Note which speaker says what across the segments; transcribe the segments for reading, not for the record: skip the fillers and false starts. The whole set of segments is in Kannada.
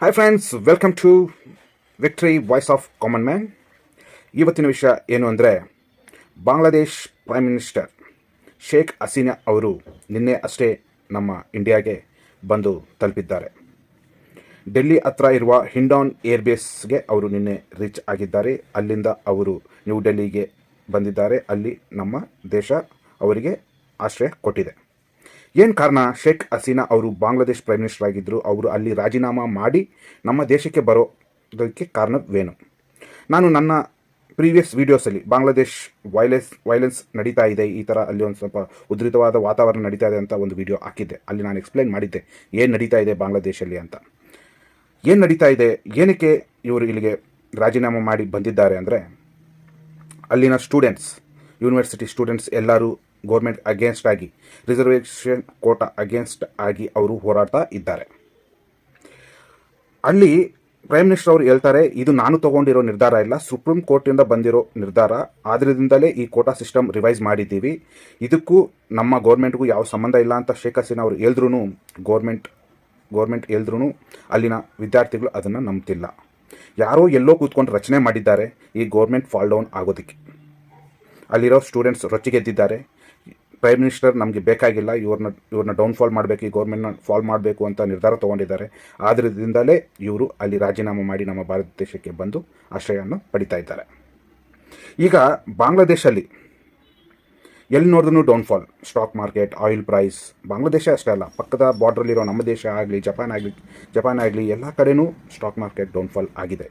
Speaker 1: Hi friends, welcome to victory voice of common man. ಇವತ್ತಿನ ವಿಷಯ ಏನು ಅಂದರೆ, ಬಾಂಗ್ಲಾದೇಶ್ ಪ್ರೈಮ್ ಮಿನಿಸ್ಟರ್ ಶೇಖ್ ಹಸೀನಾ ಅವರು ನಿನ್ನೆ ಅಷ್ಟೇ ನಮ್ಮ ಇಂಡಿಯಾಗೆ ಬಂದು ತಲುಪಿದ್ದಾರೆ. ಡೆಲ್ಲಿ ಹತ್ರ ಇರುವ ಹಿಂಡಾನ್ ಏರ್ಬೇಸ್ಗೆ ಅವರು ನಿನ್ನೆ ರೀಚ್ ಆಗಿದ್ದಾರೆ. ಅಲ್ಲಿಂದ ಅವರು ನ್ಯೂ ಡೆಲ್ಲಿಗೆ ಬಂದಿದ್ದಾರೆ. ಅಲ್ಲಿ ನಮ್ಮ ದೇಶ ಅವರಿಗೆ ಆಶ್ರಯ ಕೊಟ್ಟಿದೆ. ಏನು ಕಾರಣ? ಶೇಖ್ ಹಸೀನಾ ಅವರು ಬಾಂಗ್ಲಾದೇಶ್ ಪ್ರೈಮ್ ಮಿನಿಸ್ಟರ್ ಆಗಿದ್ದರು. ಅವರು ಅಲ್ಲಿ ರಾಜೀನಾಮಾ ಮಾಡಿ ನಮ್ಮ ದೇಶಕ್ಕೆ ಬರೋದಕ್ಕೆ ಕಾರಣವೇನು? ನಾನು ನನ್ನ ಪ್ರೀವಿಯಸ್ ವೀಡಿಯೋಸಲ್ಲಿ ಬಾಂಗ್ಲಾದೇಶ್ ವೈಲೆನ್ಸ್ ನಡೀತಾ ಇದೆ, ಈ ಥರ ಅಲ್ಲಿ ಒಂದು ಸ್ವಲ್ಪ ಉದ್ರಿತವಾದ ವಾತಾವರಣ ನಡೀತಾ ಇದೆ ಅಂತ ಒಂದು ವಿಡಿಯೋ ಹಾಕಿದ್ದೆ. ಅಲ್ಲಿ ನಾನು ಎಕ್ಸ್ಪ್ಲೈನ್ ಮಾಡಿದ್ದೆ ಏನು ನಡೀತಾ ಇದೆ ಬಾಂಗ್ಲಾದೇಶಲ್ಲಿ ಅಂತ. ಏನು ನಡೀತಾ ಇದೆ, ಏನಕ್ಕೆ ಇವರು ಇಲ್ಲಿಗೆ ರಾಜೀನಾಮೆ ಮಾಡಿ ಬಂದಿದ್ದಾರೆ ಅಂದರೆ, ಅಲ್ಲಿನ ಸ್ಟೂಡೆಂಟ್ಸ್, ಯೂನಿವರ್ಸಿಟಿ ಸ್ಟೂಡೆಂಟ್ಸ್ ಎಲ್ಲರೂ ಗೌರ್ಮೆಂಟ್ ಅಗೇನ್ಸ್ಟ್ ಆಗಿ, ರಿಸರ್ವೇಷನ್ ಕೋಟಾ ಅಗೇನ್ಸ್ಟ್ ಆಗಿ ಅವರು ಹೋರಾಡ್ತಾ ಇದ್ದಾರೆ. ಅಲ್ಲಿ ಪ್ರೈಮ್ ಮಿನಿಸ್ಟರ್ ಅವರು ಹೇಳ್ತಾರೆ, ಇದು ನಾನು ತಗೊಂಡಿರೋ ನಿರ್ಧಾರ ಇಲ್ಲ, ಸುಪ್ರೀಂ ಕೋರ್ಟಿಂದ ಬಂದಿರೋ ನಿರ್ಧಾರ. ಆದ್ರಿಂದಲೇ ಈ ಕೋಟಾ ಸಿಸ್ಟಮ್ ರಿವೈಸ್ ಮಾಡಿದ್ದೀವಿ, ಇದಕ್ಕೂ ನಮ್ಮ ಗೌರ್ಮೆಂಟ್ಗೂ ಯಾವ ಸಂಬಂಧ ಇಲ್ಲ ಅಂತ ಶೇಖ್ ಹಸೀನಾ ಅವರು ಹೇಳಿದ್ರು. ಗೌರ್ಮೆಂಟ್ ಹೇಳಿದ್ರು ಅಲ್ಲಿನ ವಿದ್ಯಾರ್ಥಿಗಳು ಅದನ್ನು ನಂಬ್ತಿಲ್ಲ. ಯಾರೋ ಎಲ್ಲೋ ಕೂತ್ಕೊಂಡು ರಚನೆ ಮಾಡಿದ್ದಾರೆ ಈ ಗೌರ್ಮೆಂಟ್ ಫಾಲ್ ಡೌನ್ ಆಗೋದಕ್ಕೆ. ಅಲ್ಲಿರೋ ಸ್ಟೂಡೆಂಟ್ಸ್ ರೊಚ್ಚಿಗೆದ್ದಿದ್ದಾರೆ. ಪ್ರೈಮ್ ಮಿನಿಸ್ಟರ್ ನಮಗೆ ಬೇಕಾಗಿಲ್ಲ, ಇವ್ರನ್ನ ಡೌನ್ಫಾಲ್ ಮಾಡಬೇಕು, ಈ ಗೌರ್ಮೆಂಟ್ನ ಫಾಲ್ ಮಾಡಬೇಕು ಅಂತ ನಿರ್ಧಾರ ತೊಗೊಂಡಿದ್ದಾರೆ. ಆದ್ದರಿಂದಲೇ ಇವರು ಅಲ್ಲಿ ರಾಜೀನಾಮೆ ಮಾಡಿ ನಮ್ಮ ಭಾರತ ದೇಶಕ್ಕೆ ಬಂದು ಆಶ್ರಯವನ್ನು ಪಡಿತಾ ಇದ್ದಾರೆ. ಈಗ ಬಾಂಗ್ಲಾದೇಶಲ್ಲಿ ಎಲ್ಲಿ ನೋಡಿದ್ರೂ downfall. Stock market, oil price, Bangladesh ಅಷ್ಟೇ ಅಲ್ಲ, ಪಕ್ಕದ ಬಾರ್ಡ್ರಲ್ಲಿರೋ ನಮ್ಮ ದೇಶ ಆಗಲಿ, ಜಪಾನ್ ಆಗಲಿ ಎಲ್ಲ ಕಡೆಯೂ ಸ್ಟಾಕ್ ಮಾರ್ಕೆಟ್ ಡೌನ್ಫಾಲ್ ಆಗಿದೆ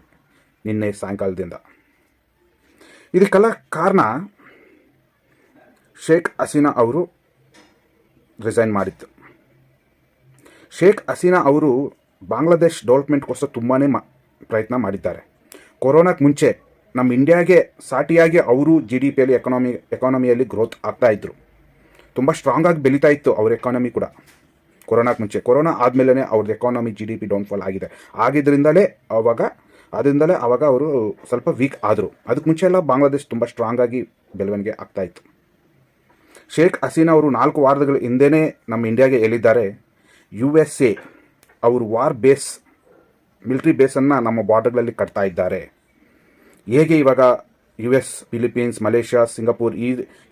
Speaker 1: ನಿನ್ನೆ ಸಾಯಂಕಾಲದಿಂದ. ಇದಕ್ಕೆಲ್ಲ ಕಾರಣ ಶೇಖ್ ಹಸೀನಾ ಅವರು ರಿಸೈನ್ ಮಾಡಿದ್ದು. ಶೇಖ್ ಹಸೀನಾ ಅವರು ಬಾಂಗ್ಲಾದೇಶ್ ಡೆವಲಪ್ಮೆಂಟ್ಗೋಸ್ಕರ ತುಂಬಾ ಪ್ರಯತ್ನ ಮಾಡಿದ್ದಾರೆ. ಕೊರೋನಾಕ್ಕೆ ಮುಂಚೆ ನಮ್ಮ ಇಂಡಿಯಾಗೆ ಸಾಟಿಯಾಗಿ ಅವರು GDPಯಲ್ಲಿ ಎಕಾನಮಿಯಲ್ಲಿ ಗ್ರೋತ್ ಆಗ್ತಾಯಿದ್ರು. ತುಂಬ ಸ್ಟ್ರಾಂಗ್ ಆಗಿ ಬೆಳೀತಾ ಇತ್ತು ಅವ್ರ ಎಕಾನಮಿ ಕೂಡ ಕೊರೋನಾಕ್ಕೆ ಮುಂಚೆ. ಕೊರೋನಾ ಆದಮೇಲೆ ಅವ್ರದ್ದು ಎಕಾನಮಿ GDP ಡೌನ್ಫಾಲ್ ಆಗಿದೆ. ಅದರಿಂದಲೇ ಆವಾಗ ಅವರು ಸ್ವಲ್ಪ ವೀಕ್ ಆದರು. ಅದಕ್ಕೆ ಮುಂಚೆ ಎಲ್ಲ ಬಾಂಗ್ಲಾದೇಶ್ ತುಂಬ ಸ್ಟ್ರಾಂಗ್ ಆಗಿ ಬೆಳವಣಿಗೆ ಆಗ್ತಾಯಿತ್ತು. ಶೇಖ್ ಹಸೀನಾ ಅವರು 4 ವಾರಗಳ ಹಿಂದೆಯೇ ನಮ್ಮ ಇಂಡಿಯಾಗೆ ಹೇಳಿದ್ದಾರೆ, USA ಅವರು ಮಿಲಿಟರಿ ಬೇಸನ್ನು ನಮ್ಮ ಬಾರ್ಡರ್ಗಳಲ್ಲಿ ಕಟ್ತಾ ಇದ್ದಾರೆ. ಹೇಗೆ ಇವಾಗ US, ಫಿಲಿಪೀನ್ಸ್, ಮಲೇಷ್ಯಾ, ಸಿಂಗಾಪುರ್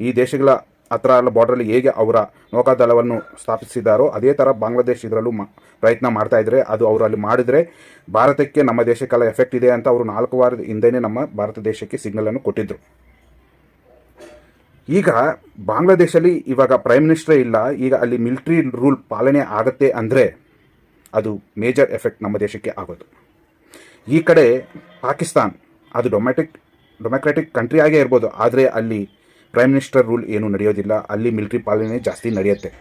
Speaker 1: ಈ ದೇಶಗಳ ಹತ್ರ ಎಲ್ಲ ಬಾರ್ಡ್ರಲ್ಲಿ ಹೇಗೆ ಅವರ ನೌಕಾದಳವನ್ನು ಸ್ಥಾಪಿಸಿದ್ದಾರೋ ಅದೇ ಥರ ಬಾಂಗ್ಲಾದೇಶ್ ಇದರಲ್ಲೂ ಪ್ರಯತ್ನ ಮಾಡ್ತಾ ಇದ್ದಾರೆ. ಅದು ಅವರು ಅಲ್ಲಿ ಮಾಡಿದರೆ ಭಾರತಕ್ಕೆ, ನಮ್ಮ ದೇಶಕ್ಕೆಲ್ಲ ಎಫೆಕ್ಟ್ ಇದೆ ಅಂತ ಅವರು 4 ವಾರದ ಹಿಂದೆಯೇ ನಮ್ಮ ಭಾರತ ದೇಶಕ್ಕೆ ಸಿಗ್ನಲನ್ನು ಕೊಟ್ಟಿದ್ದರು. ಈಗ ಬಾಂಗ್ಲಾದೇಶಲ್ಲಿ ಇವಾಗ ಪ್ರೈಮ್ ಮಿನಿಸ್ಟರೇ ಇಲ್ಲ, ಈಗ ಅಲ್ಲಿ ಮಿಲಿಟರಿ ರೂಲ್ ಪಾಲನೆ ಆಗುತ್ತೆ ಅಂದರೆ ಅದು ಮೇಜರ್ ಎಫೆಕ್ಟ್ ನಮ್ಮ ದೇಶಕ್ಕೆ ಆಗೋದು. ಈ ಕಡೆ ಪಾಕಿಸ್ತಾನ್, ಅದು ಡೆಮೊಕ್ರೆಟಿಕ್ ಕಂಟ್ರಿ ಆಗೇ ಇರ್ಬೋದು, ಆದರೆ ಅಲ್ಲಿ ಪ್ರೈಮ್ ಮಿನಿಸ್ಟರ್ ರೂಲ್ ಏನೂ ನಡೆಯೋದಿಲ್ಲ, ಅಲ್ಲಿ ಮಿಲಿಟರಿ ಪಾಲನೆ ಜಾಸ್ತಿ ನಡೆಯುತ್ತೆ.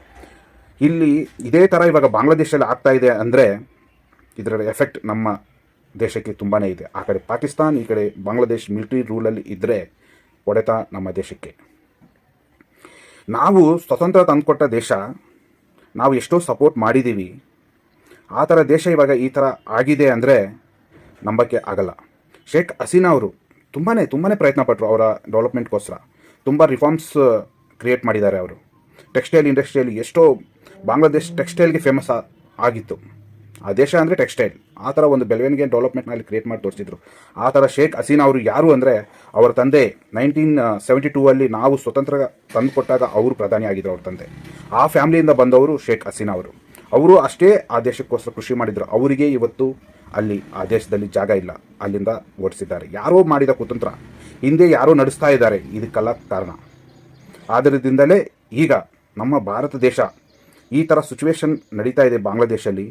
Speaker 1: ಇಲ್ಲಿ ಇದೇ ಥರ ಇವಾಗ ಬಾಂಗ್ಲಾದೇಶಲ್ಲಿ ಆಗ್ತಾ ಇದೆ ಅಂದರೆ ಇದರ ಎಫೆಕ್ಟ್ ನಮ್ಮ ದೇಶಕ್ಕೆ ತುಂಬಾ ಇದೆ. ಆ ಕಡೆ ಪಾಕಿಸ್ತಾನ್, ಈ ಕಡೆ ಬಾಂಗ್ಲಾದೇಶ್ ಮಿಲಿಟರಿ ರೂಲಲ್ಲಿ ಇದ್ದರೆ ಹೊಡೆತ ನಮ್ಮ ದೇಶಕ್ಕೆ. ನಾವು ಸ್ವತಂತ್ರ ತಂದುಕೊಟ್ಟ ದೇಶ, ನಾವು ಎಷ್ಟೋ ಸಪೋರ್ಟ್ ಮಾಡಿದ್ದೀವಿ. ಆ ಥರ ದೇಶ ಇವಾಗ ಈ ಥರ ಆಗಿದೆ ಅಂದರೆ ನಂಬಕ್ಕೆ ಆಗಲ್ಲ. ಶೇಖ್ ಹಸೀನಾ ಅವರು ತುಂಬಾ ಪ್ರಯತ್ನ ಪಟ್ಟರು ಅವರ ಡೆವಲಪ್ಮೆಂಟ್ಗೋಸ್ಕರ. ತುಂಬ ರಿಫಾರ್ಮ್ಸ್ ಕ್ರಿಯೇಟ್ ಮಾಡಿದ್ದಾರೆ ಅವರು. ಟೆಕ್ಸ್ಟೈಲ್ ಇಂಡಸ್ಟ್ರಿಯಲ್ಲಿ ಎಷ್ಟೋ ಬಾಂಗ್ಲಾದೇಶ್ ಟೆಕ್ಸ್ಟೈಲ್ಗೆ ಫೇಮಸ್ ಆಗಿತ್ತು. ಆ ದೇಶ ಅಂದರೆ ಟೆಕ್ಸ್ಟೈಲ್. ಆ ಥರ ಒಂದು ಬೆಳವಣಿಗೆ ಡೆವಲಪ್ಮೆಂಟ್ನಲ್ಲಿ ಕ್ರಿಯೇಟ್ ಮಾಡಿ ತೋರಿಸಿದ್ರು. ಆ ಥರ ಶೇಖ್ ಹಸೀನಾ ಅವರು ಯಾರು ಅಂದರೆ, ಅವರ ತಂದೆ 1972 ನಾವು ಸ್ವತಂತ್ರ ತಂದುಕೊಟ್ಟಾಗ ಅವರು ಪ್ರಧಾನಿ ಆಗಿದ್ದರು. ಅವ್ರ ತಂದೆ ಆ ಫ್ಯಾಮಿಲಿಯಿಂದ ಬಂದವರು ಶೇಖ್ ಹಸೀನಾ ಅವರು ಅಷ್ಟೇ ಆ ದೇಶಕ್ಕೋಸ್ಕರ ಕೃಷಿ ಮಾಡಿದರು. ಅವರಿಗೆ ಇವತ್ತು ಅಲ್ಲಿ ಆ ದೇಶದಲ್ಲಿ ಜಾಗ ಇಲ್ಲ, ಅಲ್ಲಿಂದ ಓಡಿಸಿದ್ದಾರೆ. ಯಾರೋ ಮಾಡಿದ ಕುತಂತ್ರ, ಹಿಂದೆ ಯಾರೋ ನಡೆಸ್ತಾ ಇದ್ದಾರೆ, ಇದಕ್ಕೆಲ್ಲ ಕಾರಣ. ಆದ್ದರಿಂದಲೇ ಈಗ ನಮ್ಮ ಭಾರತ ದೇಶ ಈ ಥರ ಸಿಚುವೇಶನ್ ನಡೀತಾ ಇದೆ. ಬಾಂಗ್ಲಾದೇಶಲ್ಲಿ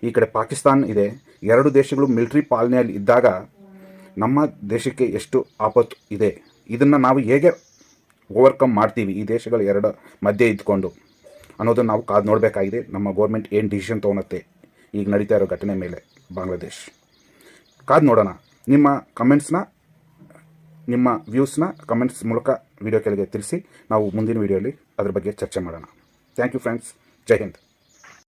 Speaker 1: ಈ ಕಡೆ ಪಾಕಿಸ್ತಾನ್ ಇದೆ. 2 ದೇಶಗಳು ಮಿಲಿಟರಿ ಪಾಲನೆಯಲ್ಲಿ ಇದ್ದಾಗ ನಮ್ಮ ದೇಶಕ್ಕೆ ಎಷ್ಟು ಆಪತ್ತು ಇದೆ, ಇದನ್ನು ನಾವು ಹೇಗೆ ಓವರ್ಕಮ್ ಮಾಡ್ತೀವಿ ಈ ದೇಶಗಳು 2 ಮಧ್ಯೆ ಇದ್ಕೊಂಡು ಅನ್ನೋದನ್ನು ನಾವು ಕಾದು ನೋಡಬೇಕಾಗಿದೆ. ನಮ್ಮ ಗೌರ್ಮೆಂಟ್ ಏನು ಡಿಸಿಷನ್ ತೊಗೊಳುತ್ತೆ ಈಗ ನಡೀತಾ ಇರೋ ಘಟನೆ ಮೇಲೆ ಬಾಂಗ್ಲಾದೇಶ್. ಕಾದು ನೋಡೋಣ. ನಿಮ್ಮ ಕಮೆಂಟ್ಸ್ನ, ನಿಮ್ಮ ವ್ಯೂಸ್ನ ಕಮೆಂಟ್ಸ್ ಮೂಲಕ ವಿಡಿಯೋ ಕೆಳಗೆ ತಿಳಿಸಿ. ನಾವು ಮುಂದಿನ ವಿಡಿಯೋಲಿ ಅದ್ರ ಬಗ್ಗೆ ಚರ್ಚೆ ಮಾಡೋಣ. Thank you friends. Jai Hind.